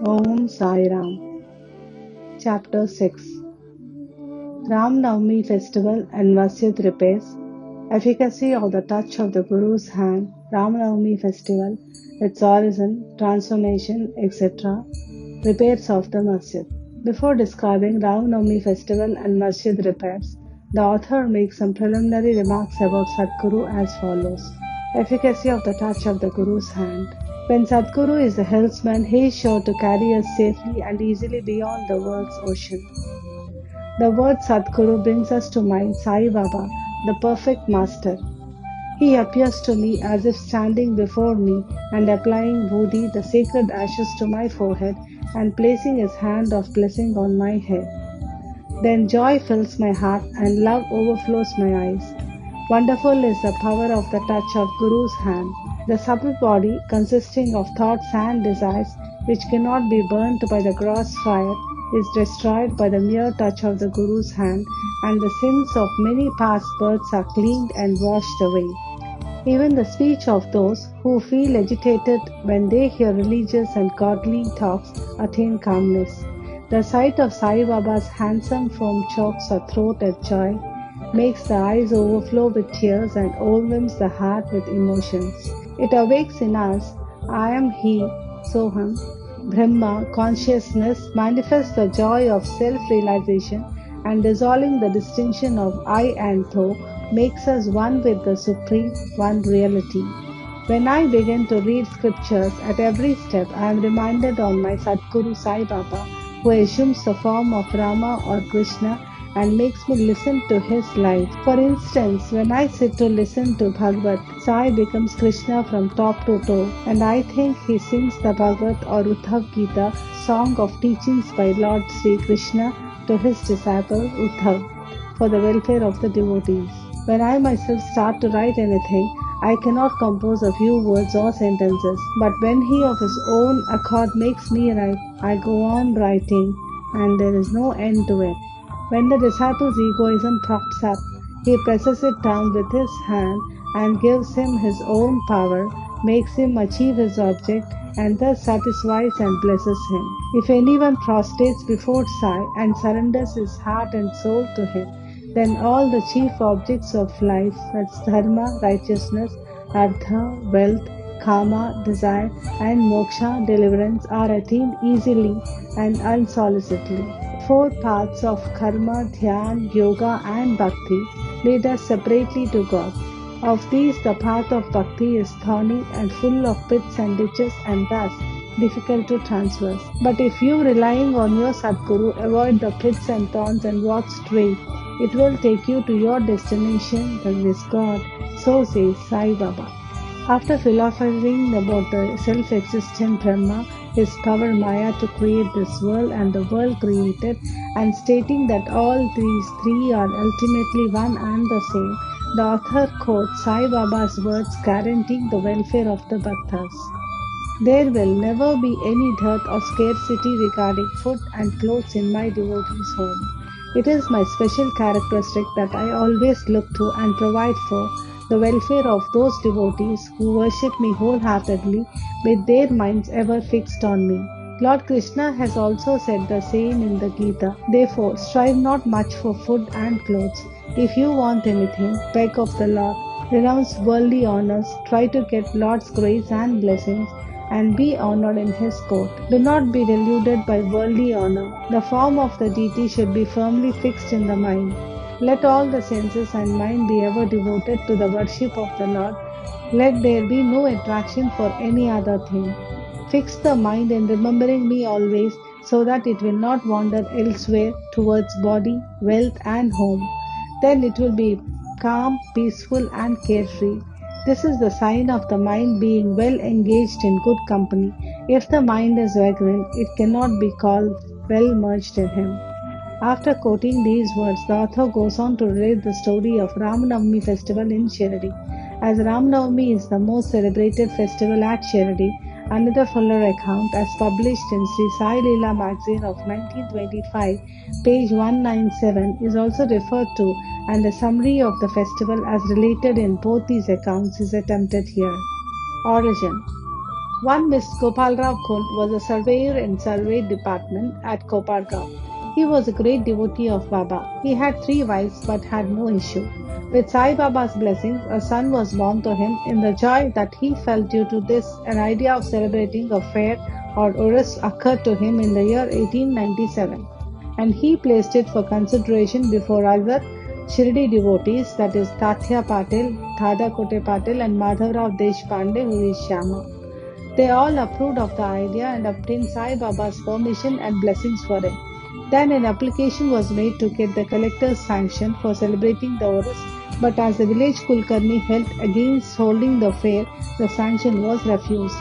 Om Sai Ram. Chapter 6. Ram Navami Festival and Masjid Repairs. Efficacy of the touch of the Guru's hand. Ram Navami Festival, its origin, transformation, etc. Repairs of the Masjid. Before describing Ram Navami Festival and Masjid repairs, the author makes some preliminary remarks about Sadguru as follows. Efficacy of the touch of the Guru's hand. When Sadguru is the helmsman, he is sure to carry us safely and easily beyond the world's ocean. The word Sadguru brings us to mind Sai Baba, the perfect master. He appears to me as if standing before me and applying Bodhi, the sacred ashes, to my forehead and placing his hand of blessing on my head. Then joy fills my heart and love overflows my eyes. Wonderful is the power of the touch of Guru's hand. The subtle body, consisting of thoughts and desires, which cannot be burnt by the gross fire, is destroyed by the mere touch of the Guru's hand, and the sins of many past births are cleaned and washed away. Even the speech of those who feel agitated when they hear religious and godly talks attain calmness. The sight of Sai Baba's handsome form chokes our throat at joy, makes the eyes overflow with tears and overwhelms the heart with emotions. It awakes in us, I am He, Soham, Brahma, consciousness, manifests the joy of self-realization and dissolving the distinction of I and Thou, makes us one with the Supreme, one reality. When I begin to read scriptures, at every step I am reminded of my Sadguru Sai Baba, who assumes the form of Rama or Krishna and makes me listen to his life. For instance, when I sit to listen to Bhagavad, Sai becomes Krishna from top to toe, and I think he sings the Bhagavad or Uddhav Gita, song of teachings by Lord Sri Krishna to his disciple Uddhav, for the welfare of the devotees. When I myself start to write anything, I cannot compose a few words or sentences, but when he of his own accord makes me write, I go on writing, and there is no end to it. When the disciple's egoism props up, he presses it down with his hand and gives him his own power, makes him achieve his object, and thus satisfies and blesses him. If anyone prostrates before Sai and surrenders his heart and soul to him, then all the chief objects of life, that's dharma, righteousness, artha, wealth, kama, desire, and moksha, deliverance, are attained easily and unsolicitedly. Four paths of karma, dhyan, yoga, and bhakti lead us separately to God. Of these, the path of bhakti is thorny and full of pits and ditches, and thus difficult to traverse. But if you, relying on your Sadguru, avoid the pits and thorns and walk straight, it will take you to your destination, that is God. So says Sai Baba. After philosophizing about the self-existent Brahma, his power Maya to create this world and the world created, and stating that all these three are ultimately one and the same, the author quotes Sai Baba's words guaranteeing the welfare of the bhaktas. There will never be any dearth or scarcity regarding food and clothes in my devotee's home. It is my special characteristic that I always look to and provide for the welfare of those devotees who worship me wholeheartedly with their minds ever fixed on me. Lord Krishna has also said the same in the Gita. Therefore, strive not much for food and clothes. If you want anything, beg of the Lord. Renounce worldly honors, try to get Lord's grace and blessings, and be honored in his court. Do not be deluded by worldly honor. The form of the deity should be firmly fixed in the mind. Let all the senses and mind be ever devoted to the worship of the Lord. Let there be no attraction for any other thing. Fix the mind in remembering me always, so that it will not wander elsewhere towards body, wealth, and home. Then it will be calm, peaceful, and carefree. This is the sign of the mind being well engaged in good company. If the mind is vagrant, it cannot be called well merged in him. After quoting these words, the author goes on to relate the story of Ram Navami festival in Shirdi. As Ram Navami is the most celebrated festival at Shirdi, another fuller account, as published in Sri Sai Leela magazine of 1925, page 197, is also referred to, and a summary of the festival as related in both these accounts is attempted here. Origin. One Mr. Gopalrao Kund was a surveyor in survey department at Kopargaon. He was a great devotee of Baba. He had three wives but had no issue. With Sai Baba's blessings, a son was born to him. In the joy that he felt due to this, an idea of celebrating a fair or urus occurred to him in the year 1897, and he placed it for consideration before other Shirdi devotees, that is Tathya Patil, Thada Kote Patil, and Madhavrao Deshpande, who is Shama. They all approved of the idea and obtained Sai Baba's permission and blessings for it. Then an application was made to get the collector's sanction for celebrating the Urus, but as the village Kulkarni held against holding the fair, the sanction was refused.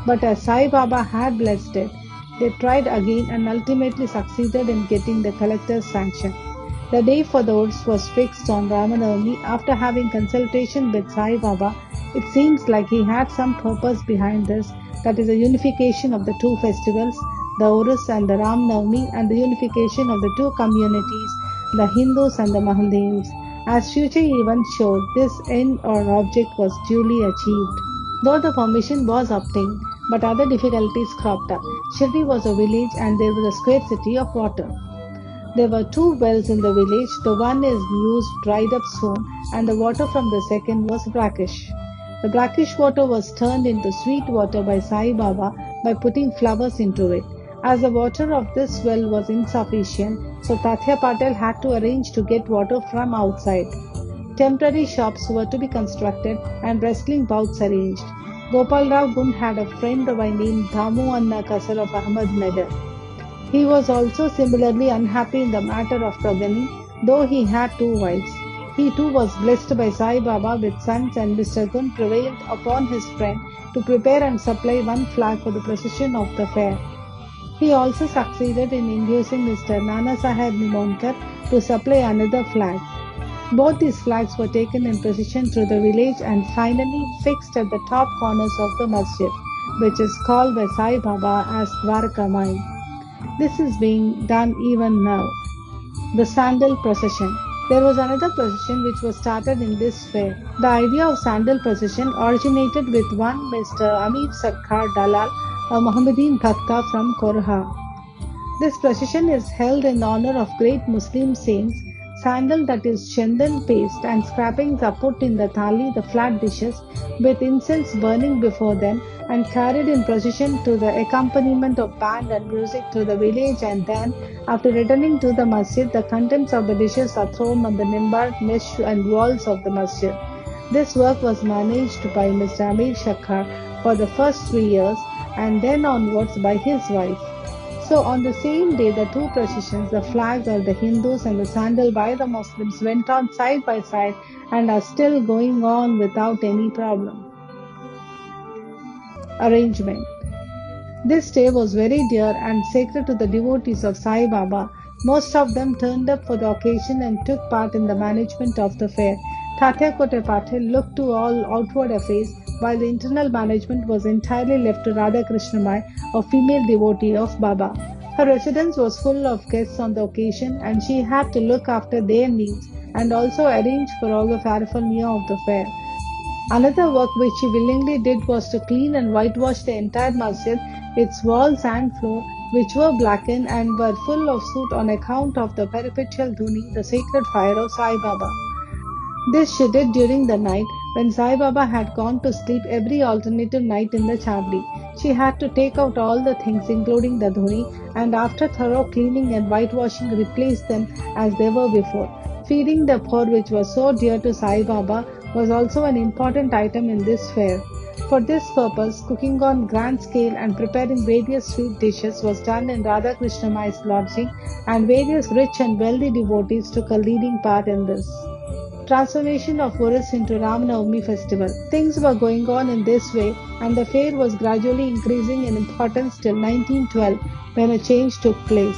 But as Sai Baba had blessed it, they tried again and ultimately succeeded in getting the collector's sanction. The day for the Urus was fixed on Ramanavami. After having consultation with Sai Baba, it seems like he had some purpose behind this, that is, the unification of the two festivals, the Urus and the Ram Navami, and the unification of the two communities, the Hindus and the Mohammedans. As future events showed, this end or object was duly achieved. Though the permission was obtained, but other difficulties cropped up. Shirdi was a village and there was a scarcity of water. There were two wells in the village. The one is used dried up soon, and the water from the second was brackish. The brackish water was turned into sweet water by Sai Baba by putting flowers into it. As the water of this well was insufficient, so Tathya Patel had to arrange to get water from outside. Temporary shops were to be constructed and wrestling bouts arranged. Gopal Rao Gund had a friend by name Damu Anna Kasar of Ahmednagar. He was also similarly unhappy in the matter of progeny, though he had two wives. He too was blessed by Sai Baba with sons, and Mr. Gun prevailed upon his friend to prepare and supply one flag for the procession of the fair. He also succeeded in inducing Mr. Nana Sahib Nimonkar to supply another flag. Both these flags were taken in procession through the village and finally fixed at the top corners of the masjid, which is called by Sai Baba as Dwarkamai. This is being done even now. The Sandal Procession. There was another procession which was started in this fair. The idea of Sandal Procession originated with one Mr. Amir Sarkar Dalal, a Mohammedan Bhakta from Korha. This procession is held in honor of great Muslim saints. Sandal, that is chandan paste, and scrapings are put in the thali, the flat dishes, with incense burning before them, and carried in procession to the accompaniment of band and music through the village, and then, after returning to the masjid, the contents of the dishes are thrown on the mimbar, mesh and walls of the masjid. This work was managed by Mr. Amir Shakkar for the first 3 years, and then onwards by his wife. So on the same day, the two processions, the flags of the Hindus and the sandal by the Muslims, went on side by side and are still going on without any problem. Arrangement. This day was very dear and sacred to the devotees of Sai Baba. Most of them turned up for the occasion and took part in the management of the fair. Tatya Kote Patil looked to all outward affairs, while the internal management was entirely left to Radha Krishnamai, a female devotee of Baba. Her residence was full of guests on the occasion, and she had to look after their needs and also arrange for all the paraphernalia of the fair. Another work which she willingly did was to clean and whitewash the entire masjid, its walls and floor, which were blackened and were full of soot on account of the perpetual dhuni, the sacred fire of Sai Baba. This she did during the night when Sai Baba had gone to sleep every alternative night in the chavdi. She had to take out all the things including the dhuni and after thorough cleaning and whitewashing replace them as they were before. Feeding the poor, which was so dear to Sai Baba, was also an important item in this fair. For this purpose, cooking on grand scale and preparing various sweet dishes was done in Radha Krishnamai's lodging, and various rich and wealthy devotees took a leading part in this. Transformation of Urus into Ramanavami festival. Things were going on in this way, and the fair was gradually increasing in importance till 1912, when a change took place.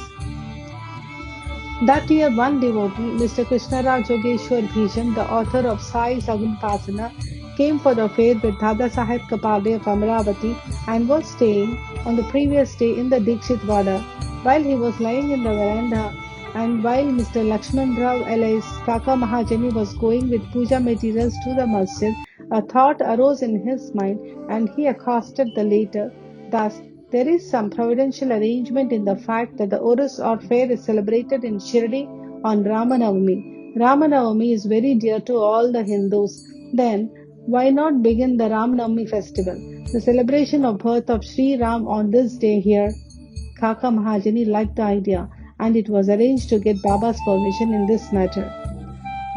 That year, one devotee, Mr. Krishnaraj Jogeshwar Bhishan, the author of Sai Sagunpasana, came for the fair with Dada Sahib Kapade of Amravati and was staying on the previous day in the Dikshit Vada. While he was lying in the veranda, and while Mr. Lakshman Rao alias Kaka Mahajani was going with puja materials to the masjid, A thought arose in his mind, and he accosted the latter. Thus, there is some providential arrangement in the fact that the Urus or fair is celebrated in Shirdi on Ramanavami. Ramanavami is very dear to all the Hindus. Then, why not begin the Ramanavami festival? The celebration of birth of Sri Ram on this day here. Kaka Mahajani liked the idea, and it was arranged to get Baba's permission in this matter.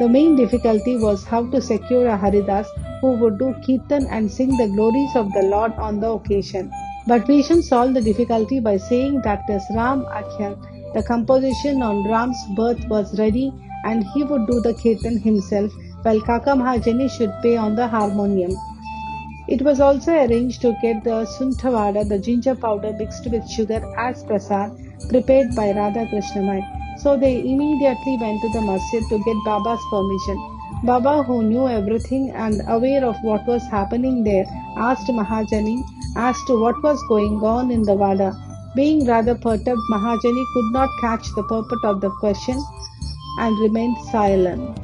The main difficulty was how to secure a Haridas who would do Kirtan and sing the glories of the Lord on the occasion. But Bhisham solved the difficulty by saying that this Ram Akhyan, the composition on Ram's birth, was ready and he would do the Kirtan himself while Kaka Mahajani should play on the harmonium. It was also arranged to get the suntavada, the ginger powder mixed with sugar as prasad, prepared by Radha Krishnamai. So they immediately went to the masjid to get Baba's permission. Baba, who knew everything and aware of what was happening there, asked Mahajani as to what was going on in the Vada. Being rather perturbed, Mahajani could not catch the purport of the question and remained silent.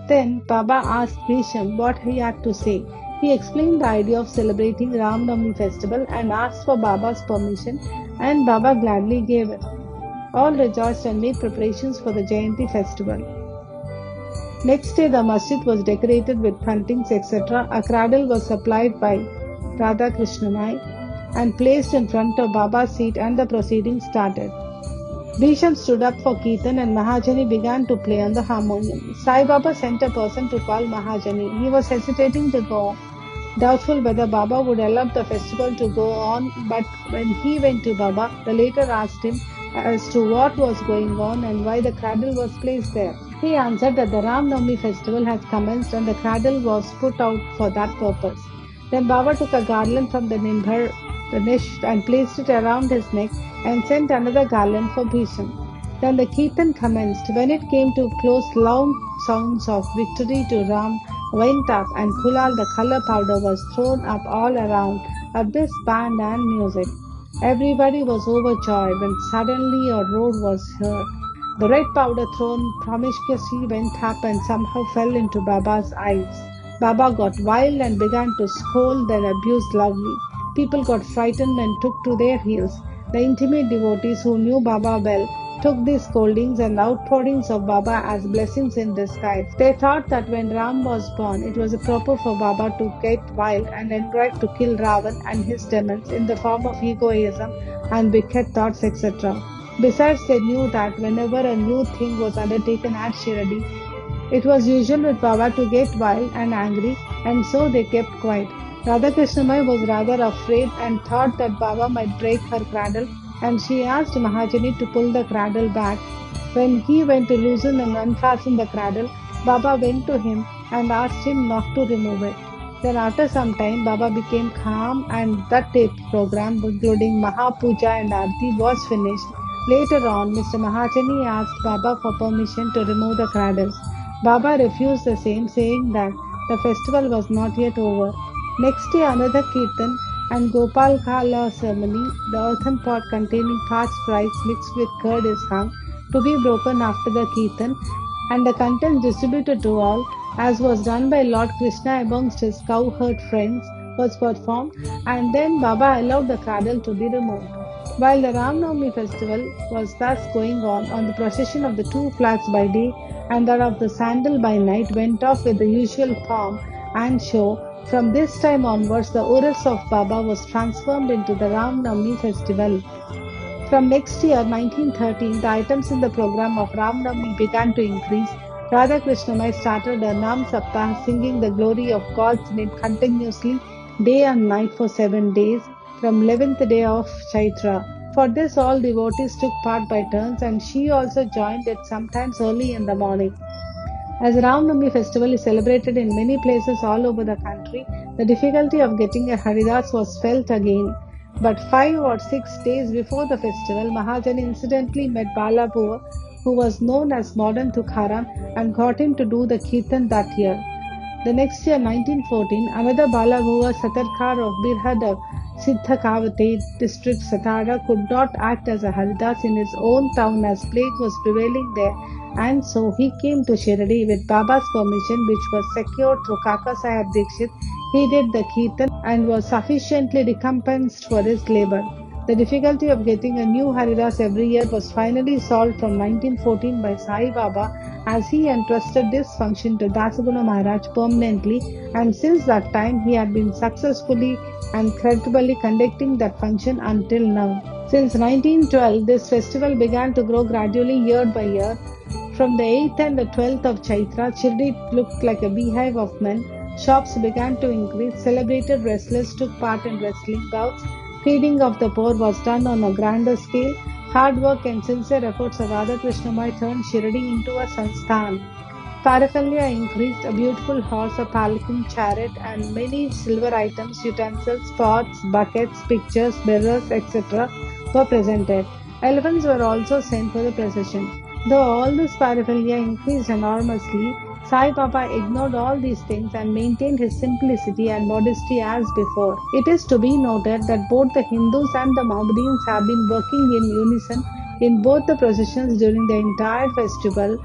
Then Baba asked Bhisham what he had to say. He explained the idea of celebrating Ram Navami festival and asked for Baba's permission, and Baba gladly gave it. All rejoiced and made preparations for the Jayanti festival. Next day the masjid was decorated with paintings, etc. A cradle was supplied by Radha Krishnamai and placed in front of Baba's seat, and the proceedings started. Bhisham stood up for Kirtan and Mahajani began to play on the harmonium. Sai Baba sent a person to call Mahajani. He was hesitating to go, doubtful whether Baba would allow the festival to go on, but when he went to Baba, the latter asked him as to what was going on and why the cradle was placed there. He answered that the Ram Navami festival had commenced and the cradle was put out for that purpose. Then Baba took a garland from the nimbhar, the niche, and placed it around his neck and sent another garland for Bhisham. Then the Kirtan commenced. When it came to close, loud sounds of victory to Ram went up, and Kulal, the color powder, was thrown up all around at this band and music. Everybody was overjoyed when suddenly a roar was heard. The red powder thrown promiscuously went up and somehow fell into Baba's eyes. Baba got wild and began to scold, then abuse loudly. People got frightened and took to their heels. The intimate devotees who knew Baba well took these scoldings and outpourings of Baba as blessings in disguise. They thought that when Ram was born, it was proper for Baba to get wild and enjoy to kill Ravan and his demons in the form of egoism and wicked thoughts, etc. Besides, they knew that whenever a new thing was undertaken at Shirdi, it was usual with Baba to get wild and angry, and so they kept quiet. Radha Krishnamai was rather afraid and thought that Baba might break her cradle, and she asked Mahajani to pull the cradle back. When he went to loosen and unfasten the cradle, Baba went to him and asked him not to remove it. Then after some time, Baba became calm and that tape program, including Maha Puja and Aarti, was finished. Later on, Mr. Mahajani asked Baba for permission to remove the cradle. Baba refused the same, saying that the festival was not yet over. Next day, another Kirtan and Gopal Kala ceremony. The earthen pot containing parched rice mixed with curd is hung to be broken after the Kirtan, and the contents distributed to all, as was done by Lord Krishna amongst his cowherd friends, was performed, and then Baba allowed the cradle to be removed. While the Ram Navami festival was thus going on, the procession of the two flags by day and that of the sandal by night went off with the usual pomp and show. From this time onwards, the Urus of Baba was transformed into the Ram Navami festival. From next year, 1913, the items in the program of Ram Navami began to increase. Radha Krishnamai started a Nam Saptah, singing the glory of God's name continuously, day and night for 7 days, from 11th day of Chaitra. For this, all devotees took part by turns, and she also joined it sometimes early in the morning. As Ram Navami festival is celebrated in many places all over the country, the difficulty of getting a Haridas was felt again. But 5 or 6 days before the festival, Mahajani incidentally met Balabhua, who was known as modern Tukharam, and got him to do the Kirtan that year. The next year, 1914, another Balabhua Satarkar of Birhad of Siddhakavate district Satara could not act as a Haridas in his own town as plague was prevailing there, and so he came to Shirdi with Baba's permission, which was secured through Kaka Sahib Dikshit. He did the Kirtan and was sufficiently recompensed for his labor. The difficulty of getting a new Haridas every year was finally solved from 1914 by Sai Baba, as he entrusted this function to Dasaguna Maharaj permanently, and since that time he had been successfully and creditably conducting that function until now. Since 1912, this festival began to grow gradually year by year. From the 8th and the 12th of Chaitra, Shirdi looked like a beehive of men. Shops began to increase. Celebrated wrestlers took part in wrestling bouts. Feeding of the poor was done on a grander scale. Hard work and sincere efforts of Radha Krishnamai turned Shirdi into a sansthan. Paraphernalia increased. A beautiful horse, a palanquin, chariot, and many silver items, utensils, pots, buckets, pictures, mirrors, etc. were presented. Elephants were also sent for the procession. Though all this paraphernalia increased enormously, Sai Baba ignored all these things and maintained his simplicity and modesty as before. It is to be noted that both the Hindus and the Mohammedans have been working in unison in both the processions during the entire festival,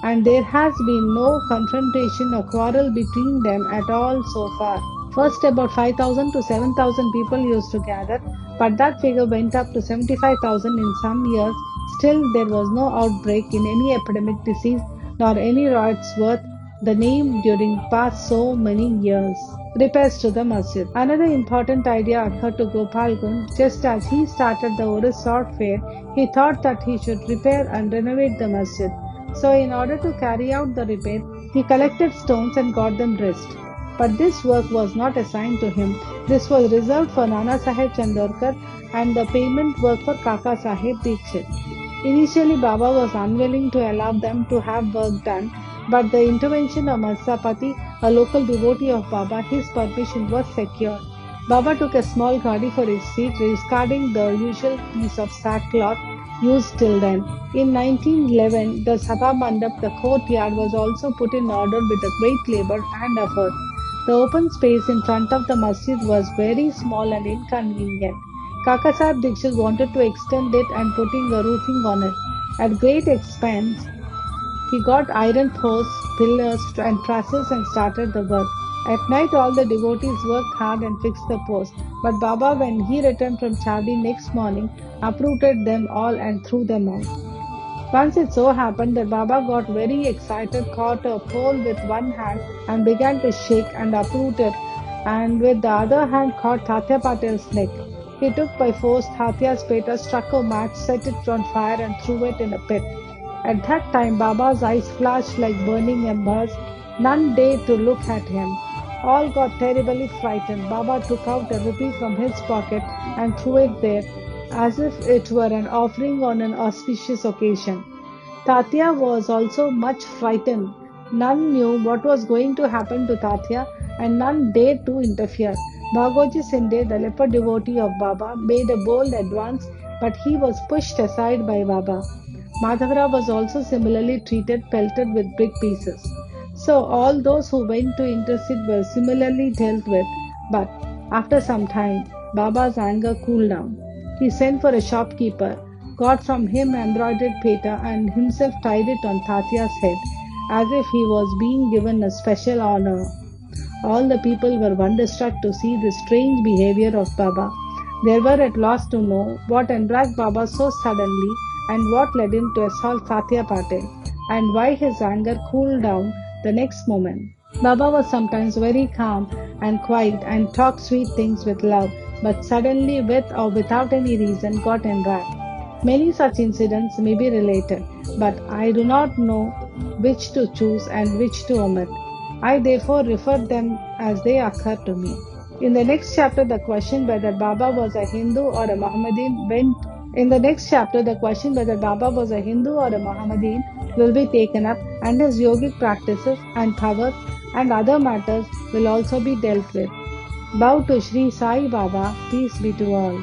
and there has been no confrontation or quarrel between them at all so far. First, about 5,000 to 7,000 people used to gather, but that figure went up to 75,000 in some years. Still, there was no outbreak in any epidemic disease nor any riots worth the name during past so many years. Repairs to the masjid. Another important idea occurred to Gopal Gun. Just as he started the Urus sword fair, he thought that he should repair and renovate the masjid. So, in order to carry out the repair, he collected stones and got them dressed. But this work was not assigned to him. This was reserved for Nana Sahib Chandorkar, and the payment work for Kaka Sahib Dikshit. Initially, Baba was unwilling to allow them to have work done, but the intervention of Matsapati, a local devotee of Baba, his permission was secured. Baba took a small gadi for his seat, discarding the usual piece of sackcloth used till then. In 1911, the Sabha Mandap, the courtyard, was also put in order with a great labor and effort. The open space in front of the masjid was very small and inconvenient. Kaka Sahib Dikshit wanted to extend it and putting a roofing on it. At great expense, he got iron posts, pillars, and trusses and started the work. At night, all the devotees worked hard and fixed the posts. But Baba, when he returned from Chardi next morning, uprooted them all and threw them out. Once it so happened that Baba got very excited, caught a pole with one hand and began to shake and uproot it, and with the other hand caught Tatya Patel's neck. He took by force Tatya's peta, struck a match, set it on fire, and threw it in a pit. At that time, Baba's eyes flashed like burning embers. None dared to look at him. All got terribly frightened. Baba took out a rupee from his pocket and threw it there, as if it were an offering on an auspicious occasion. Tatya was also much frightened. None knew what was going to happen to Tatya, and none dared to interfere. Bhagoji Sinde, the leper devotee of Baba, made a bold advance, but he was pushed aside by Baba. Madhavra was also similarly treated, pelted with brick pieces. So all those who went to intercede were similarly dealt with, but after some time, Baba's anger cooled down. He sent for a shopkeeper, got from him embroidered peta, and himself tied it on Tatya's head, as if he was being given a special honor. All the people were wonderstruck to see the strange behavior of Baba. They were at loss to know what enraged Baba so suddenly and what led him to assault Satya Patel, and why his anger cooled down the next moment. Baba was sometimes very calm and quiet and talked sweet things with love, but suddenly, with or without any reason, got enraged. Many such incidents may be related, but I do not know which to choose and which to omit. I therefore refer them as they occur to me. In the next chapter, the question whether Baba was a Hindu or a Mohammedan will be taken up, and his yogic practices and powers and other matters will also be dealt with. Bow to Sri Sai Baba, peace be to all.